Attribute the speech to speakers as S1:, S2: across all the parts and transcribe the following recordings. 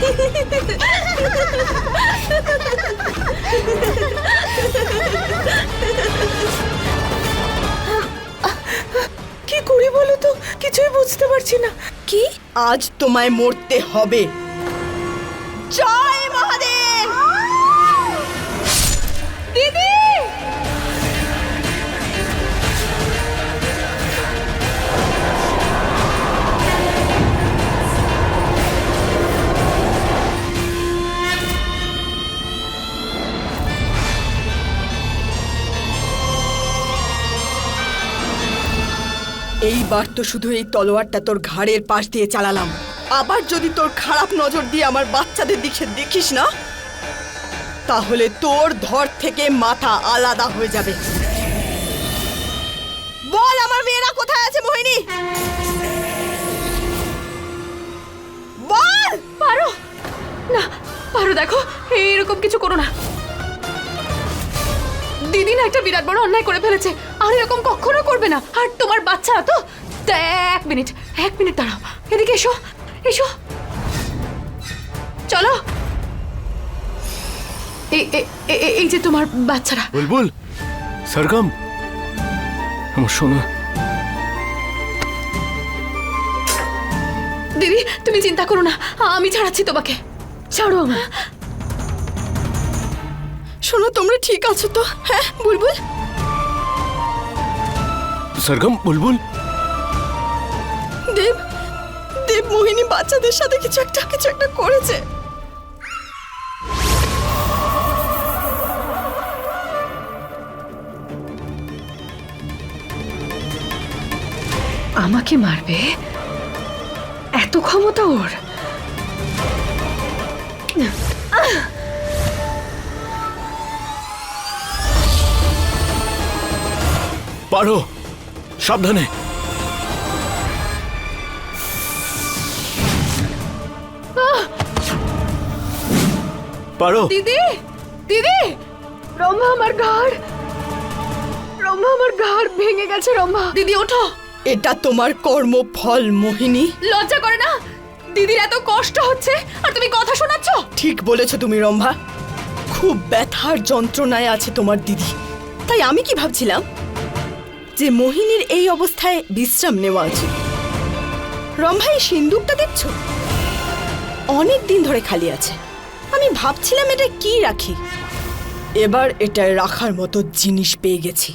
S1: কি করি বলো তো, কিছুই বুঝতে পারছি না। কি আজ তোমায় মরতে হবে? জয় মহাদেব। দিদি এইবার তো শুধু এই তলোয়ারটা তোর ঘাড়ের পাশ দিয়ে চালালাম। আবার যদি তোর খারাপ নজর দিয়ে আমার বাচ্চাদের দিকে দেখিস না, তাহলে তোর ধর থেকে মাথা আলাদা হয়ে যাবে। বল আমার মেয়েরা কোথায় আছে মোহিনী? বল।
S2: পারো না, পারো দেখো এইরকম কিছু করো না। দিদি না একটা বিরাট বড় অন্যায় করে ফেলেছে, আর এরকম কখনো করবে না। আর তোমার বাচ্চারা তো। এক মিনিট দাঁড়াও, এদিকে এসো এসো, চলো। এই যে তোমার বাচ্চারা।
S3: বুলবুল, সরগম, আমার সোনা।
S2: দিদি তুমি চিন্তা করো না, আমি ছাড়াচ্ছি তোমাকে। ছাড়ো আমায়।
S1: শোনো, তোমরা ঠিক আছো তো? হ্যাঁ বুলবুল?
S3: সরগম, বুলবুল।
S1: দেব দেব মোহিনী বাচ্চাদের সাথে কিছু একটা করেছে।
S2: আমাকে মারবে? এত ক্ষমতা ওর?
S3: পারো, সাবধানে। পারো।
S2: দিদি দিদি, রম্ভা আমার ঘাড় ভেঙে গেছে। রম্ভা দিদি ওঠো।
S1: এটা তোমার কর্মফল মোহিনী।
S2: লজ্জা করে না? দিদির এত কষ্ট হচ্ছে আর তুমি কথা শোনাচ্ছ?
S1: ঠিক বলেছো তুমি রম্ভা, খুব ব্যথার যন্ত্রণায় আছে তোমার দিদি। তাই আমি কি ভাবছিলাম যে মোহিনীর এই অবস্থায় বিশ্রাম নেওয়া উচিত। রম্ভা, এই সিন্দুকটা দেখছো? অনেক দিন ধরে খালি আছে। আমি ভাবছিলাম এটা কি রাখি। এবার এটা রাখার মতো জিনিস পেয়ে গেছি।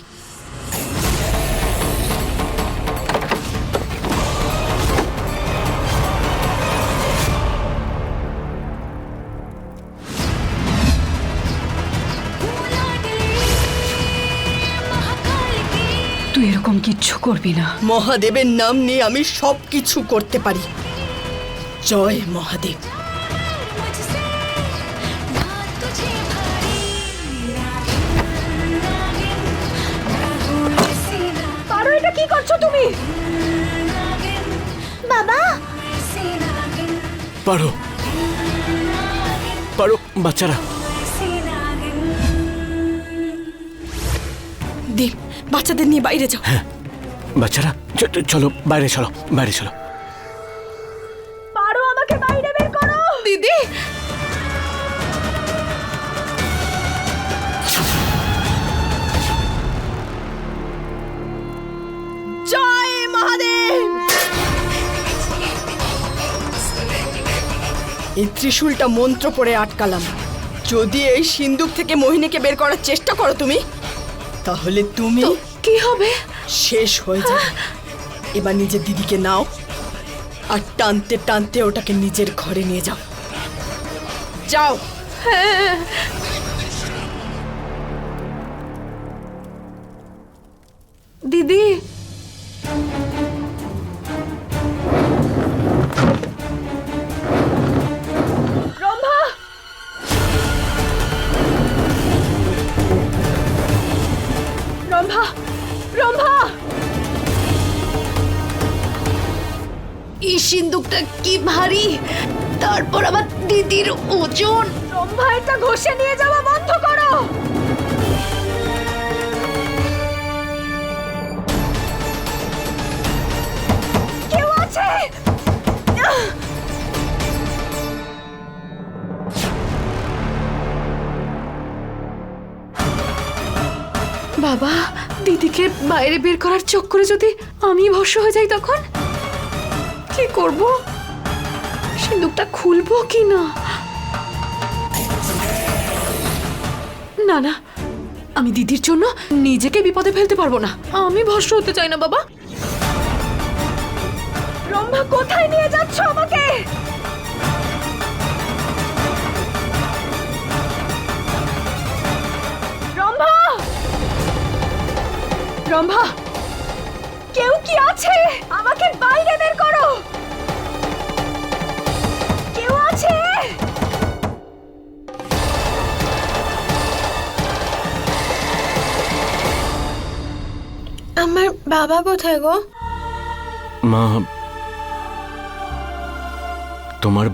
S2: তুই এরকম কিচ্ছু করবি না।
S1: মহাদেবের নাম নিয়ে আমি সব কিছু করতে পারি। জয় মহাদেব।
S2: পারো, এটা কি করছো তুমি?
S4: বাবা,
S3: পারো, পারো বাচ্চারা।
S1: দেব, বাচ্চাদের নিয়ে বাইরে যাও।
S3: হ্যাঁ বাচ্চারা, চলো বাইরে, চলো বাইরে চলো।
S2: পারো, আমাকে বাইরে বের করো। দিদি
S1: জয় মহাদেব। এই ত্রিশূলটা মন্ত্র পড়ে আটকালাম। যদি এই সিন্দুক থেকে মোহিনীকে বের করার চেষ্টা করো তুমি, তাহলে তুমি
S2: কি হবে?
S1: শেষ হয়ে যাবে। এবার নিজের দিদিকে নাও আর টানতে টানতে ওটাকে নিজের ঘরে নিয়ে যাও। যাও।
S2: দিদি রম্ভা, রম্ভা, রম্ভা, এই সিন্দুকটা কি ভারী। তারপর আমার দিদির ওজন। রম্ভা, এটা ঘষে নিয়ে যাওয়া বন্ধ করো। কেউ আছে? বাবা, দিদিকে বাইরে বের করার চক্করে যদি আমি ভস্য হয়ে যাই তখন কি করব? সিঁদুকটা খুলবো কি না? না না, আমি দিদির জন্য নিজেকে বিপদে ফেলতে পারবো না। আমি ভস্য হতে চাই না বাবা। রম্ভা, কোথায় নিয়ে যাচ্ছ আমাকে? রম্ভা, রম্ভা, কেউ কি আছে? আমাকে বাইরে বের করো। কেউ আছে?
S4: আমার বাবা কোথায় গো?
S3: মা, তোমার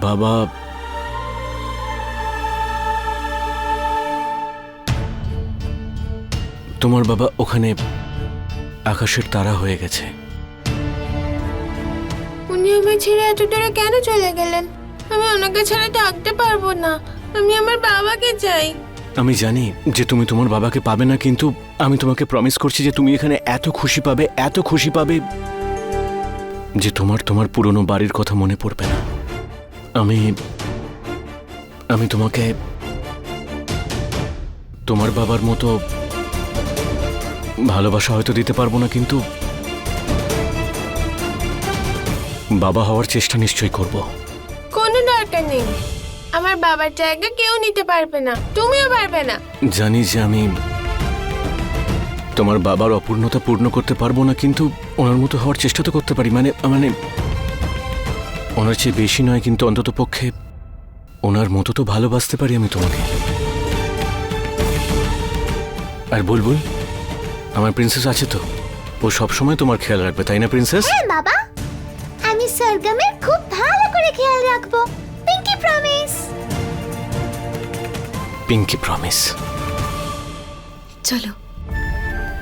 S3: বাবা ওখানে আকাশের তারা হয়ে গেছে।
S4: উনি আমায় ছেড়ে এত দূরে কেন চলে গেলেন? আমি ওনাকে ছাড়া থাকতে পারবো না। আমি আমার বাবাকে চাই।
S3: আমি জানি যে তুমি তোমার বাবাকে পাবে না, কিন্তু আমি তোমাকে প্রমিস করছি যে তুমি এখানে এত খুশি পাবে যে তোমার পুরনো বাড়ির কথা মনে পড়বে না। আমি তোমাকে তোমার বাবার মতো ভালোবাসা হয়তো দিতে পারবো না, কিন্তু বাবা হওয়ার চেষ্টা নিশ্চয়ই করব।
S4: কোনো দরকার নেই। আমার বাবার জায়গা কেউ নিতে পারবে না, তুমিও পারবে না।
S3: জানি যে আমি তোমার বাবার অপূর্ণতা পূর্ণ করতে পারবো না, কিন্তু ওনার মতো হওয়ার চেষ্টা তো করতে পারি। মানে ওনার চেয়ে বেশি নয়, কিন্তু অন্তত পক্ষে ওনার মতো তো ভালোবাসতে পারি আমি তোমাকে। আর বুলবুল, আমার প্রিন্সেস আছে তো, ও সবসময় তোমার খেয়াল রাখবে, তাই না প্রিন্সেস?
S5: হ্যাঁ বাবা, আমি সরগমের খুব ভালো করে খেয়াল রাখবো। Pinky promise.
S3: Pinky promise.
S1: চলো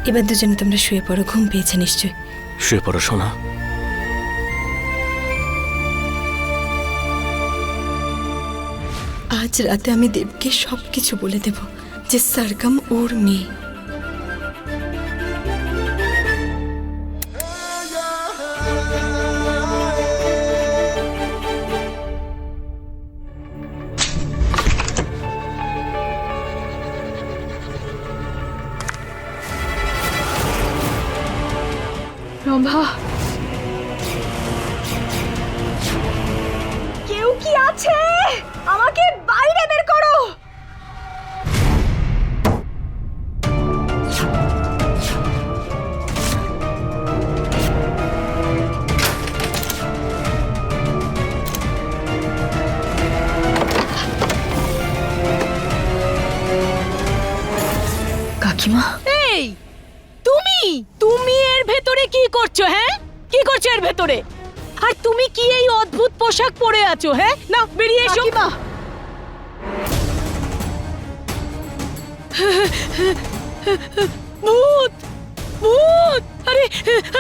S1: এবার দুজনে তোমরা শুয়ে পড়ো, ঘুম পেয়েছে নিশ্চয়।
S3: শুয়ে পড়ো সোনা।
S1: আজ রাতে আমি দেবকে সবকিছু বলে দেব যে সরগম ওর মেয়ে।
S2: রম্ভা, কেউ কি আছে? আমাকে বাইরে বের করো।
S1: কাকিমা,
S6: এই তুমি এর ভেতরে কি করছো? হ্যাঁ, কি করছো এর ভেতরে? আর তুমি কি এই অদ্ভুত পোশাক পরে আছো? হ্যাঁ, না বেরিয়ে এসো।
S2: কাকিমা,
S6: ভূত, ভূত! আরে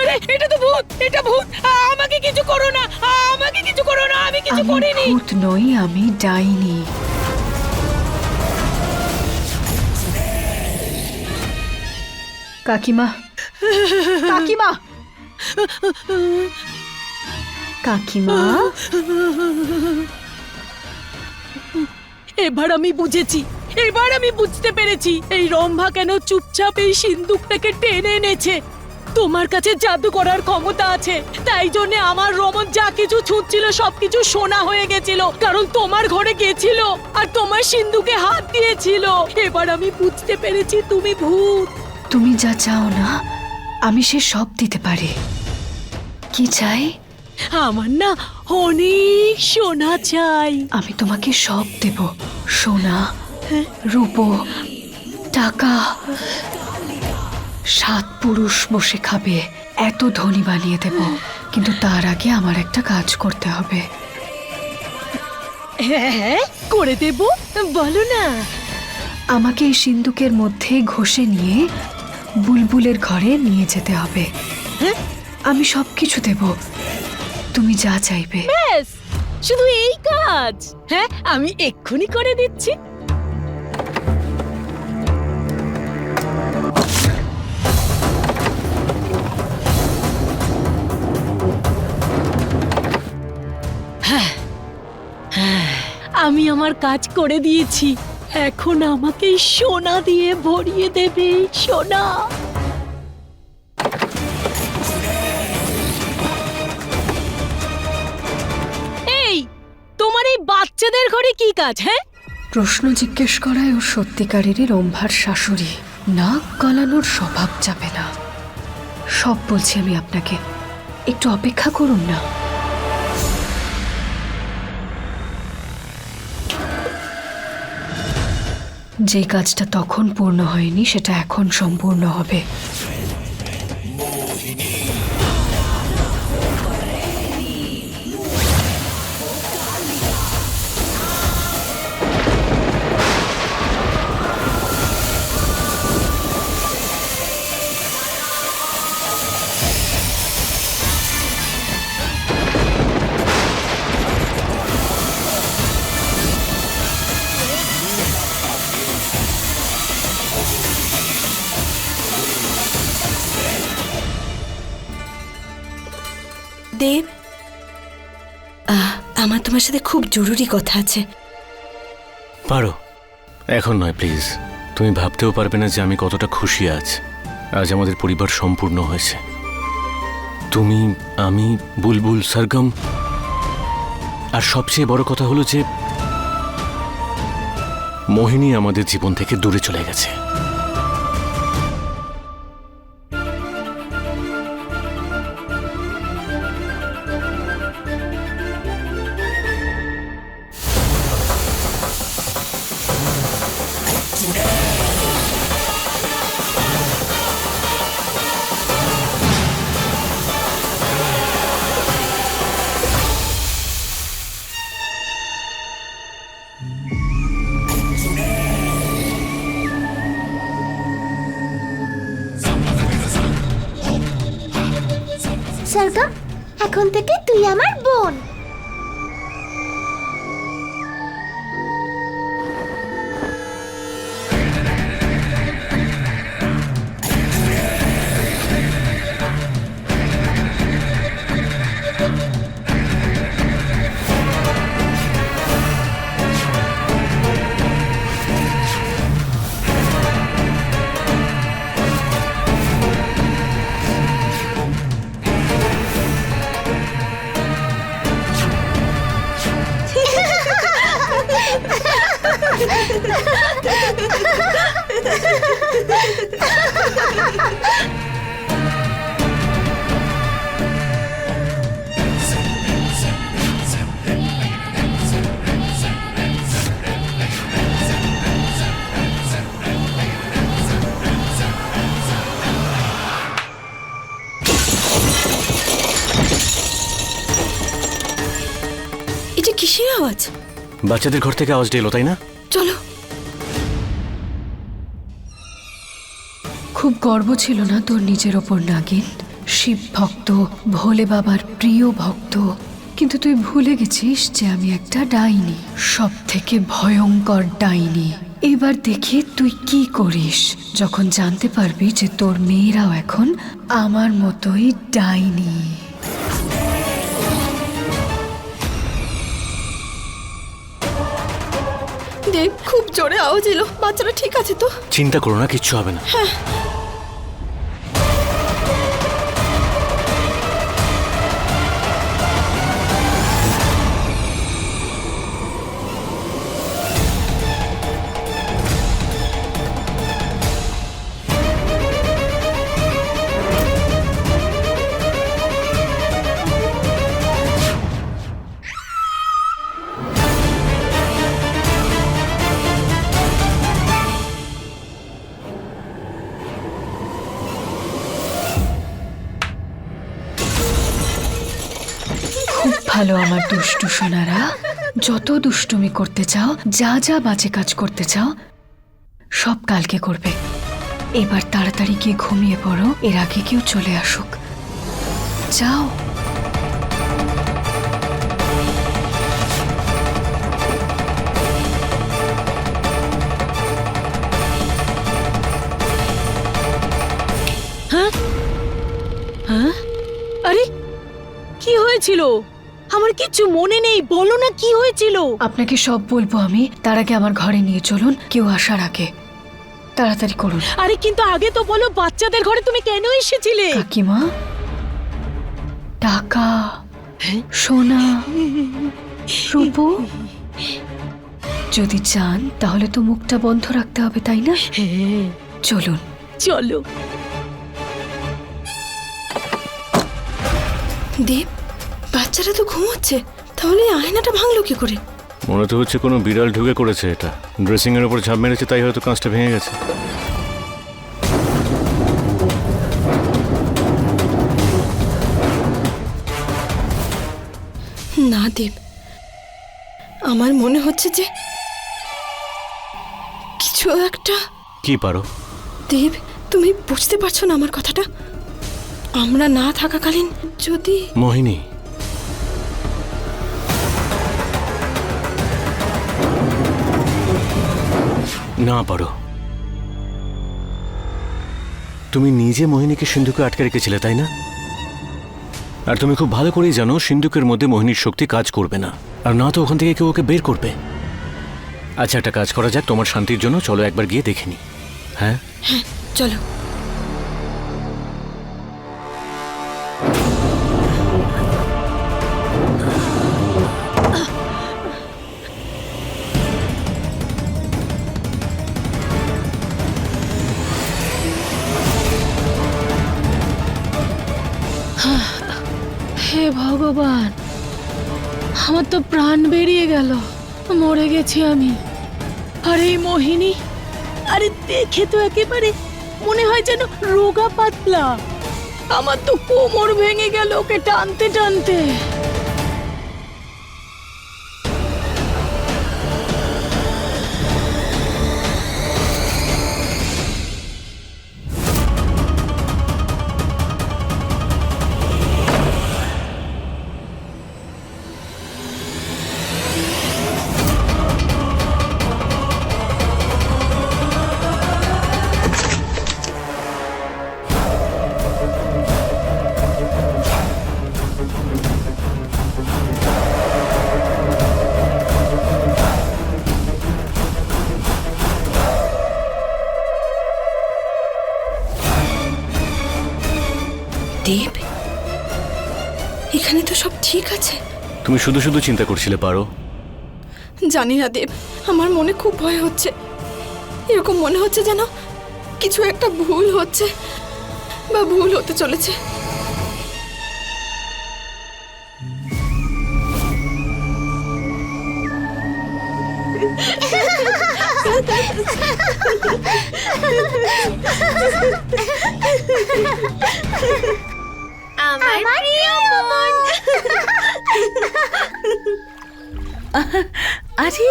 S6: আরে, এটা তো ভূত, এটা ভূত! আমাকে কিছু করো না, আমাকে কিছু করো না, আমি কিছু করিনি।
S2: ভূত নই, আমি ডাইনি। কাকিমা, কাকিমা, কাকিমা,
S6: এবার আমি বুঝেছি, এবার আমি বুঝতে পেরেছি এই রম্ভা কেন চুপচাপ এই সিন্দুকটাকে টেনে এনেছে। তোমার কাছে জাদু করার ক্ষমতা আছে, তাই জন্য আমার রমন যা কিছু ছুঁচ্ছিল সবকিছু সোনা হয়ে গেছিল, কারণ তোমার ঘরে গেছিল আর তোমার সিন্দুকে হাত দিয়েছিল। এবার আমি বুঝতে পেরেছি তুমি ভূত।
S2: তুমি যা চাও না আমি সে সব দিতে পারি। কি চাই?
S6: আমার না অনেক সোনা চাই।
S2: আমি তোমাকে সব দেব, সোনা, রূপো, টাকা। 7 পুরুষ বসে খাবে, এত ধনী বানিয়ে দেব। কিন্তু তার আগে আমার একটা কাজ করতে হবে।
S6: হ্যাঁ, করে দেব, বলো না।
S2: আমাকে এই সিন্দুকের মধ্যে ঘষে নিয়ে বুলবুলের ঘরে নিয়ে যেতে হবে। আমি সবকিছু দেব, তুমি যা চাইবে।
S6: ব্যাস, শুধু এই কাজ? হ্যাঁ, আমি এক্ষুনি করে দিচ্ছি। আমি আমার কাজ করে দিয়েছি, এখন আমাকে সোনা দিয়ে ভরিয়ে দেবে, সোনা। এই তোমার এই বাচ্চাদের ঘরে কি কাজ? হ্যাঁ,
S2: প্রশ্ন জিজ্ঞেস করায় ও সত্যিকারেরই রম্ভার শাশুড়ি, নাক গলানোর স্বভাব যাবে না। সব বলছি আমি আপনাকে, একটু অপেক্ষা করুন না। যে কাজটা তখন পূর্ণ হয়নি সেটা এখন সম্পূর্ণ হবে।
S1: দেব, আমার তোমার সাথে খুব জরুরি কথা আছে।
S3: পারো, এখন নয় প্লিজ। তুমি ভাবতেও পারবে না যে আমি কতটা খুশি আজ। আজ আমাদের পরিবার সম্পূর্ণ হয়েছে। তুমি, আমি, বুলবুল, সরগম, আর সবচেয়ে বড় কথা হলো যে মোহিনী আমাদের জীবন থেকে দূরে চলে গেছে।
S5: সরগম, এখন থেকে তুই আমার বোন।
S1: এটা কিসের আওয়াজ?
S3: বাচ্চাদের ঘর থেকে আওয়াজটা এলো, তাই না?
S1: চলো।
S2: খুব গর্ব ছিল না তোর নিজের ওপর নাগিন? শিব ভক্ত, ভোলে বাবার প্রিয় ভক্ত, কিন্তু তুই ভুলে গেছিস যে আমি একটা ডাইনি, সব থেকে ভয়ঙ্কর ডাইনি। এবার দেখি তুই কি করিস যখন জানতে পারবি যে তোর মেয়েরাও এখন আমার মতোই ডাইনি।
S1: দেব, খুব জোরে আওয়াজ এলো। বাচ্চারা ঠিক আছে তো?
S3: চিন্তা করো না, কিচ্ছু হবে না।
S2: খুব ভালো আমার দুষ্টু সোনারা। যত দুষ্টুমি করতে চাও, যা যা বাজে কাজ করতে চাও, সব কালকে করবে। এবার তাড়াতাড়ি গিয়ে ঘুমিয়ে পড়ো, এর আগে কেউ চলে আসুক। যাও।
S6: হ্যাঁ, আরে কি হয়েছিল? আমার কিচ্ছু মনে নেই, বলো না কি হয়েছিল।
S2: আপনাকে সব বলবো আমি, তার আগে আমার ঘরে নিয়ে চলুন, কেউ আসার আগে। তাড়াতাড়ি করুন।
S6: আরে কিন্তু আগে তো বলো, বাচ্চাদের ঘরে তুমি কেন এসেছিলে?
S2: কাকিমা, টাকা, সোনা, রূপো, যদি চান তাহলে তো মুখটা বন্ধ রাখতে হবে, তাই না?
S6: হ্যাঁ,
S2: চলুন।
S6: চলো।
S1: দেব, বাচ্চারা তো ঘুমোচ্ছে, তাহলে এই আয়নাটা ভাঙলো কি করে?
S3: মনে তো হচ্ছে কোনো বিড়াল ঢুকে করেছে এটা। ড্রেসিং এর উপর ঝাঁপ মেরেছে, তাই হয়তো কাঁচটা ভেঙে গেছে।
S1: না দেব, আমার মনে হচ্ছে যে কিছু একটা।
S3: কি পারো?
S1: দেব, তুমি বুঝতে পারছো না আমার কথাটা? আমরা না থাকাকালীন যদি
S3: মোহিনী, না পারো। তুমি নিজে মোহিনীকে সিন্ধুকে আটকে রেখেছিলে, তাই না? আর তুমি খুব ভালো করেই জানো সিন্ধুকের মধ্যে মোহিনীর শক্তি কাজ করবে না, আর না তো ওখান থেকে কেউ ওকে বের করবে। আচ্ছা, একটা কাজ করা যাক, তোমার শান্তির জন্য চলো একবার গিয়ে দেখে নি। হ্যাঁ
S1: হ্যাঁ, চলো।
S6: হে ভগবান, আমার তো প্রাণ বেরিয়ে গেল, মরে গেছি আমি। আরে এই মোহিনী, আরে দেখে তো একেবারে মনে হয় যেন রোগা পাতলা। আমার তো কোমর ভেঙে গেল ওকে টানতে টানতে।
S1: দেব, এখানে তো সব ঠিক আছে।
S3: তুমি শুধু শুধু চিন্তা করছিলে পারো।
S1: জানি না দেব, আমার মনে খুব ভয় হচ্ছে। এরকম মনে হচ্ছে যেন কিছু একটা ভুল হচ্ছে বা ভুল হতে চলেছে।
S4: আমার প্রিয় বোন।
S7: আরে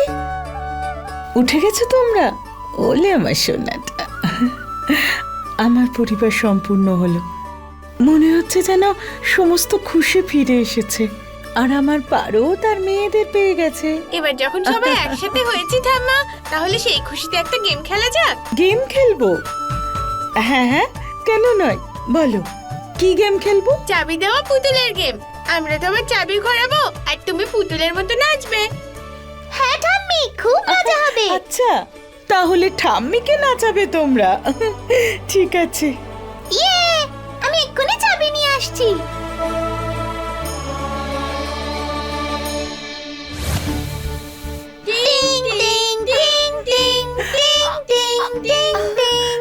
S7: উঠে গেছো তোমরা? ওলে আমার সোনাটা, আমার পরিবার সম্পূর্ণ হলো। মনে হচ্ছে যেন সমস্ত খুশি ফিরে এসেছে, আর আমার পারো তার মেয়েদের পেয়ে গেছে।
S4: এবার যখন সবাই একসাথে হয়েছি ঠাম্মা, তাহলে সেই খুশিতে একটা গেম খেলা যাক।
S7: গেম খেলবো? হ্যাঁ হ্যাঁ, কেন নয়, বলো কি গেম খেলবো?
S4: চাবি দেওয়া পুতুলের গেম। আমরা তোমার চাবি ঘোরাবো আর তুমি পুতুলের মতো নাচবে।
S5: হ্যাঁ ঠাম্মি, খুব মজা হবে।
S7: আচ্ছা, তাহলে ঠাম্মিকে নাচাবে তোমরা? ঠিক আছে।
S5: ইয়ে, আমি এক্ষুনি চাবি নিয়ে আসছি। টিং টিং টিং টিং টিং টিং টিং টিং।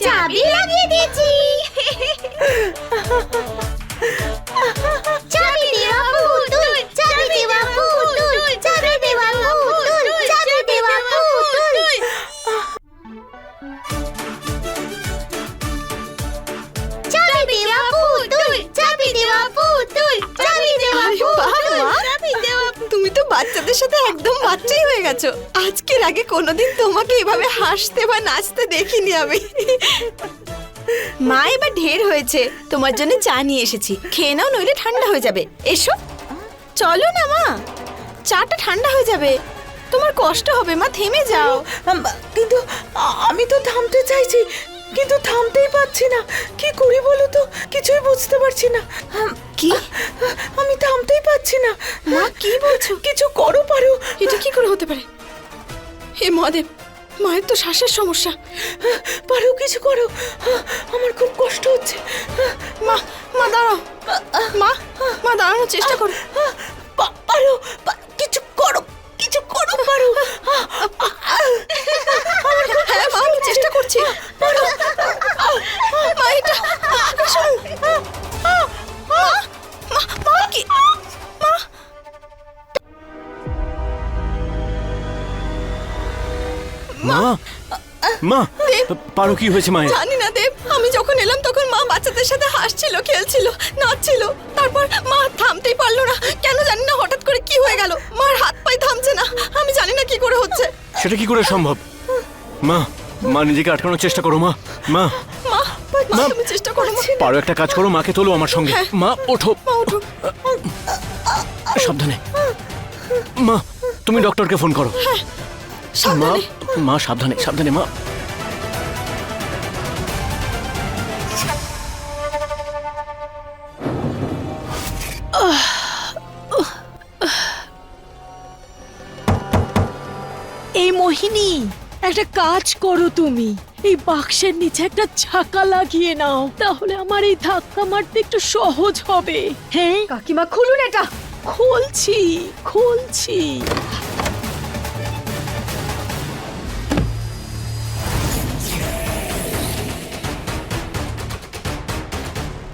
S5: চাবি লাগিয়ে দিয়েছি। চাবি দেওয়া পুতুল, চাবি দেওয়া পুতুল, চাবি দেওয়া পুতুল, চাবি দেওয়া পুতুল। চাবি দেওয়া পুতুল, চাবি দেওয়া পুতুল, চাবি দেওয়া পুতুল, চাবি দেওয়া।
S1: তুমি তো বাচ্চাদের সাথে একদম বাচ্চাই হয়ে গেছো। আজকের আগে কোনোদিন তোমাকে এভাবে হাসতে বা নাচতে দেখিনি আমি। মা, এবার ঢের হয়েছে, তোমার জন্য চা নিয়ে এসেছি, খেয়ে নাও, নইলে ঠান্ডা হয়ে যাবে। এসো, চলো না মা, চাটা ঠান্ডা হয়ে যাবে, তোমার কষ্ট হবে মা, থেমে যাও।
S7: কিন্তু আমি তো থামতে চাইছি, কিন্তু থামতেই পারছি না। কি করি বলো তো, কিছুই বুঝতে পারছি না।
S1: কি?
S7: আমি থামতেই পারছি না।
S1: মা কি বলছো?
S7: কিছু করো পারো।
S1: এটা কি করে হতে পারে? হে মহাদেব, মায়ের তো শ্বাসের সমস্যা।
S7: পারো, কিছু করো। আমার খুব কষ্ট হচ্ছে।
S1: মা মা দাঁড়াও, মা মা দাঁড়ানোর চেষ্টা করো।
S7: পারো, কিছু করো, কিছু করো, পারো।
S1: হ্যাঁ মা, আমি চেষ্টা করছি। মা এটা শোনো। মা মা মা কি মা?
S3: মা মা পারো, কি হয়েছে মায়ের?
S1: জানি না দেব, আমি যখন এলাম তখন মা বাচ্চাদের সাথে হাসছিল, খেলছিল, নাচছিল। তারপর মা থামতেই পারলো না, কেন জানি না হঠাৎ করে কি হয়ে গেল। মার হাত পায়ে থামছে না, আমি জানি না কি করে হচ্ছে।
S3: সেটা কি করে সম্ভব? মা মা নিজেকে আটকানোর চেষ্টা করো। মা মা
S1: মা মা তুমি চেষ্টা করো। মা
S3: পারো, একটা কাজ করো, মাকে তোলো আমার সঙ্গে। মা ওঠো,
S1: মা ওঠো।
S3: সাবধানে। মা তুমি ডক্টরকে ফোন করো। মা
S1: সাবধানে।
S3: মা সাবধানে, সাবধানে মা।
S6: এই মোহিনী, একটা কাজ করো তুমি, এই বাক্সের নিচে একটা ঝাঁকা লাগিয়ে নাও, তাহলে আমার এই ধাক্কা মারতে একটু সহজ হবে। হ্যাঁ
S2: কাকিমা খুলুন এটা।
S6: খুলছি খুলছি।